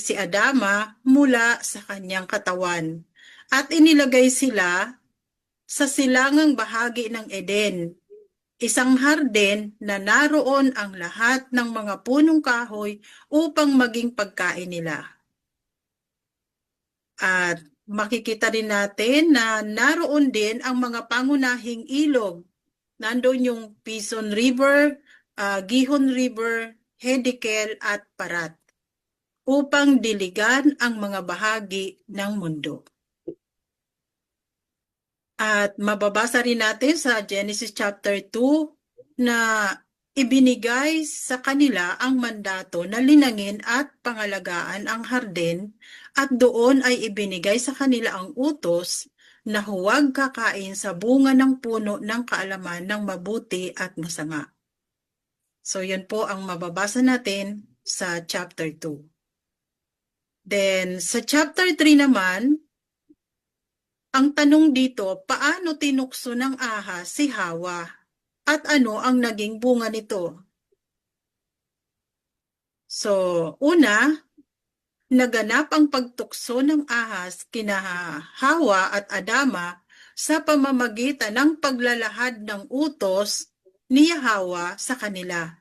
si Adama mula sa kanyang katawan at inilagay sila sa silangang bahagi ng Eden, isang hardin na naroon ang lahat ng mga punong kahoy upang maging pagkain nila. At makikita rin natin na naroon din ang mga pangunahing ilog. Nandun yung Pison River, Gihon River, Hiddekel at Parat upang diligan ang mga bahagi ng mundo. At mababasa rin natin sa Genesis chapter 2 na ibinigay sa kanila ang mandato na linangin at pangalagaan ang hardin at doon ay ibinigay sa kanila ang utos na huwag kakain sa bunga ng puno ng kaalaman ng mabuti at masama. So yun po ang mababasa natin sa chapter 2. Then sa chapter 3 naman, ang tanong dito, paano tinukso ng ahas si Hawa? At ano ang naging bunga nito? So, una, naganap ang pagtukso ng ahas kina Hawa at Adama sa pamamagitan ng paglalahad ng utos ni Hawa sa kanila.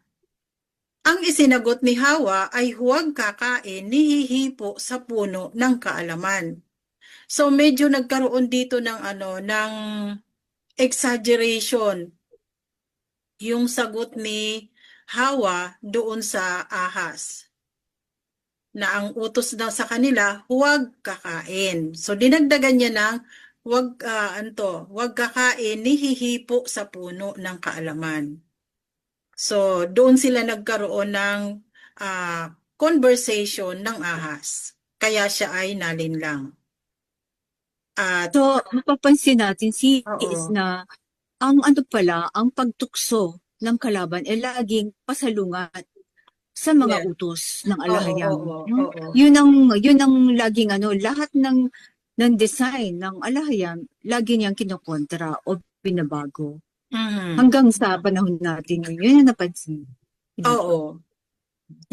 Ang isinagot ni Hawa ay huwag kakain ni hihipo sa puno ng kaalaman. So medyo nagkaroon dito ng exaggeration yung sagot ni Hawa doon sa ahas na ang utos daw sa kanila huwag kakain. So dinagdagan niya ng huwag kakain ni hihipo sa puno ng kaalaman. So doon sila nagkaroon ng conversation ng ahas. Kaya siya ay nalinlang. At So, mapapansin natin is oo. na ang pagtukso ng kalaban ay laging pasalungat sa mga Yes. utos ng Oo, alahayam. oo, No? oo. Yun ang laging lahat ng design ng alahayam, lagi niyang kinokontra o binabago. Mhm. Hanggang sa panahon natin ngayon, yun yung napansin. Hindi ba? Oo.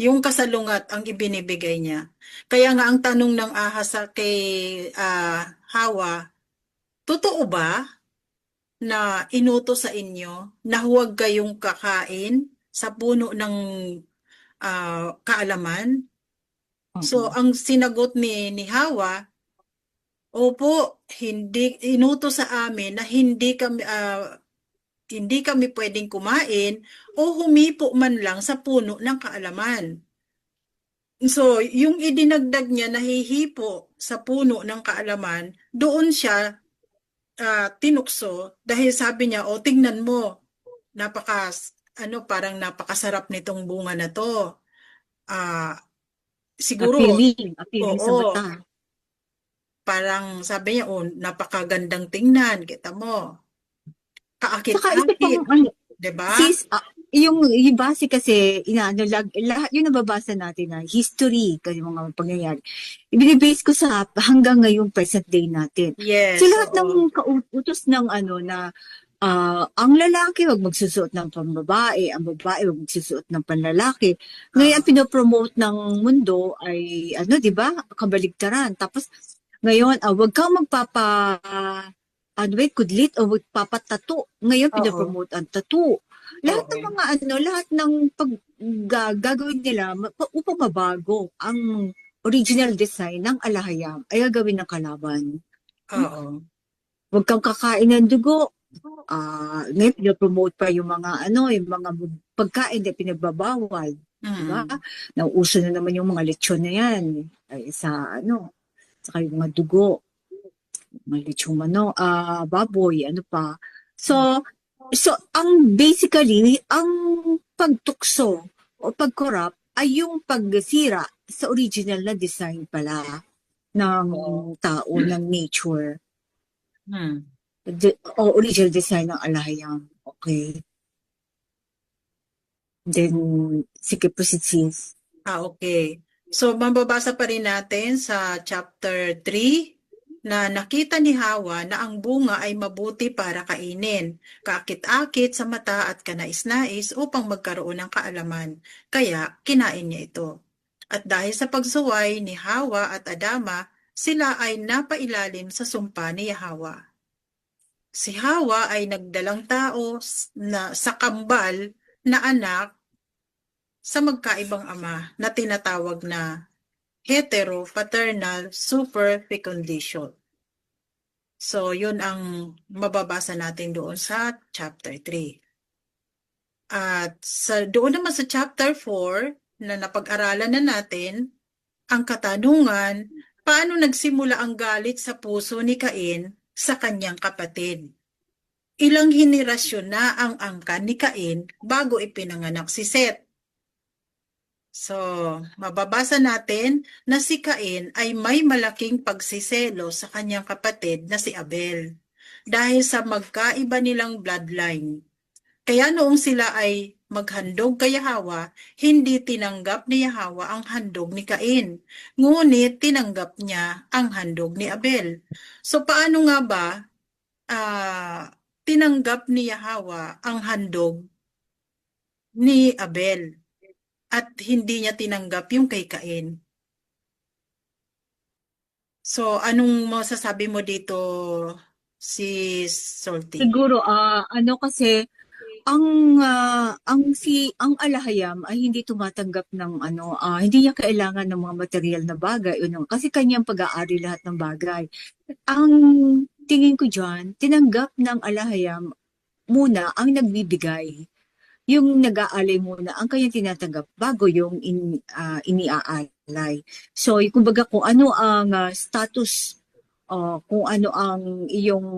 Yung kasalungat ang ibinibigay niya. Kaya nga ang tanong ng ahas kay Hawa, totoo ba na inutos sa inyo na huwag kayong kakain sa puno ng kaalaman? So, Oo. ang sinagot ni Hawa, opo, hindi inutos sa amin na hindi kami pwedeng kumain o humipo man lang sa puno ng kaalaman. So, yung idinagdag niya na hihipo sa puno ng kaalaman, doon siya tinukso dahil sabi niya, o tingnan mo, napaka, parang napakasarap nitong bunga na to. Ah, siguro, Appealing sa oo, mata. parang sabi niya, oh, napakagandang tingnan, kita mo. Saka isa pang, Kaakit-akit, 'di ba? sis, yung base kasi, lahat yung nababasa natin na history, kasi mga pangyayari, ibinibase ko sa hanggang ngayong present day natin. So Yes, lahat oo. ng kautos ng na ang lalaki wag magsusuot ng pambabae, ang babae wag magsusuot ng panlalaki. Ngayon Oo. ang pinopromote ng mundo ay 'di ba? Kabaligtaran. Tapos ngayon, wag kang kudlit o magpapatato. Ngayon Oo. pinopromote ang tattoo. Lahat ng Oo. mga lahat ng gagawin nila upang mabago ang original design ng alahayam ay gagawin ng kalaban. Oo. Huwag kang kakain ng dugo. Ngayon, pinopromote pa yung mga yung mga pagkain na pinagbabawal. Diba? Mm. Nauuso na naman yung mga lechon na yan. Ay, saka yung mga dugo, mga lechong baboy, ano pa. So, ang pagtukso o pag-corrupt ay yung pagsira sa original na design pala ng Oo. tao, ng nature. Hmm. Original design ng alahayam. Okay. Then, sige, proceed sis. Okay. So, mababasa pa rin natin sa chapter 3 na nakita ni Hawa na ang bunga ay mabuti para kainin, kaakit-akit sa mata at kanais-nais upang magkaroon ng kaalaman. Kaya, kinain niya ito. At dahil sa pagsuway ni Hawa at Adama, sila ay napailalim sa sumpa ni Yahwa. Si Hawa ay nagdalang tao na sa kambal na anak sa magkaibang ama na tinatawag na hetero-paternal superfecundation. So, yun ang mababasa natin doon sa chapter 3. At doon naman sa chapter 4, na napag-aralan na natin, ang katanungan, paano nagsimula ang galit sa puso ni Cain sa kanyang kapatid? Ilang henerasyon na ang angkan ni Cain bago ipinanganak si Seth? So, mababasa natin na si Cain ay may malaking pagsiselo sa kanyang kapatid na si Abel dahil sa magkaiba nilang bloodline. Kaya noong sila ay maghandog kay Yahwa, hindi tinanggap ni Yahwa ang handog ni Cain, ngunit tinanggap niya ang handog ni Abel. So paano nga ba tinanggap ni Yahwa ang handog ni Abel at hindi niya tinanggap yung kay Cain? So anong masasabi mo dito, si Salty? Siguro, kasi, ang alahayam ay hindi tumatanggap ng hindi niya kailangan ng mga material na bagay, kasi kanyang pag-aari lahat ng bagay. Ang tingin ko diyan, tinanggap ng alahayam muna ang nagbibigay. Yung nag-aalay muna ang kanyang tinatanggap bago yung iniaalay. So, kumbaga kung ano ang status, kung ano ang iyong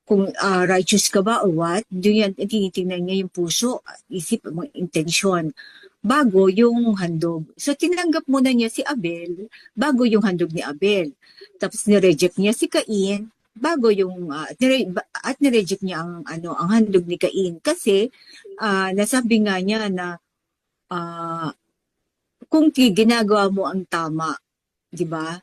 kung righteous ka ba or what, yun yan, tinitingnan niya yung puso, isip, mga intensyon, bago yung handog. So, tinanggap muna niya si Abel, bago yung handog ni Abel. Tapos, nireject niya si Cain, bago yung, at nireject niya ang handog ni Cain. Kasi, nasabi nga niya na, kung ginagawa mo ang tama, di ba?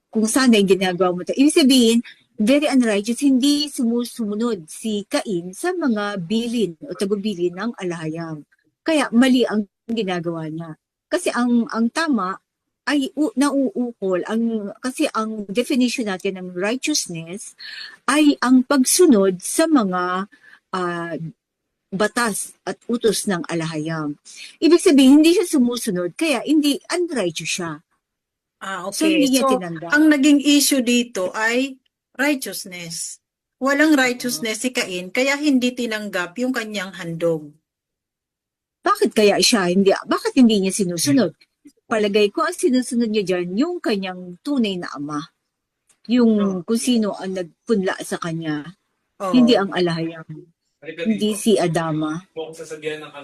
Kung sana yung ginagawa mo, ibig sabihin, very unrighteous, hindi sumusunod si Cain sa mga bilin o tagubilin ng alahayam. Kaya mali ang ginagawa niya. Kasi ang tama ay nauukol, kasi ang definition natin ng righteousness ay ang pagsunod sa mga batas at utos ng alahayam. Ibig sabihin, hindi siya sumusunod, kaya hindi unrighteous siya. Okay. So, hindi niya tinanggap. Ang naging issue dito ay righteousness. Walang righteousness si Cain, kaya hindi tinanggap yung kanyang handog. Bakit kaya siya? Bakit hindi niya sinusunod? Palagay ko, ang sinusunod niya dyan, yung kanyang tunay na ama. Yung kung sino ang nagpunla sa kanya. Hindi ang alahayam. Hindi si Adama. Kung sasabihan ng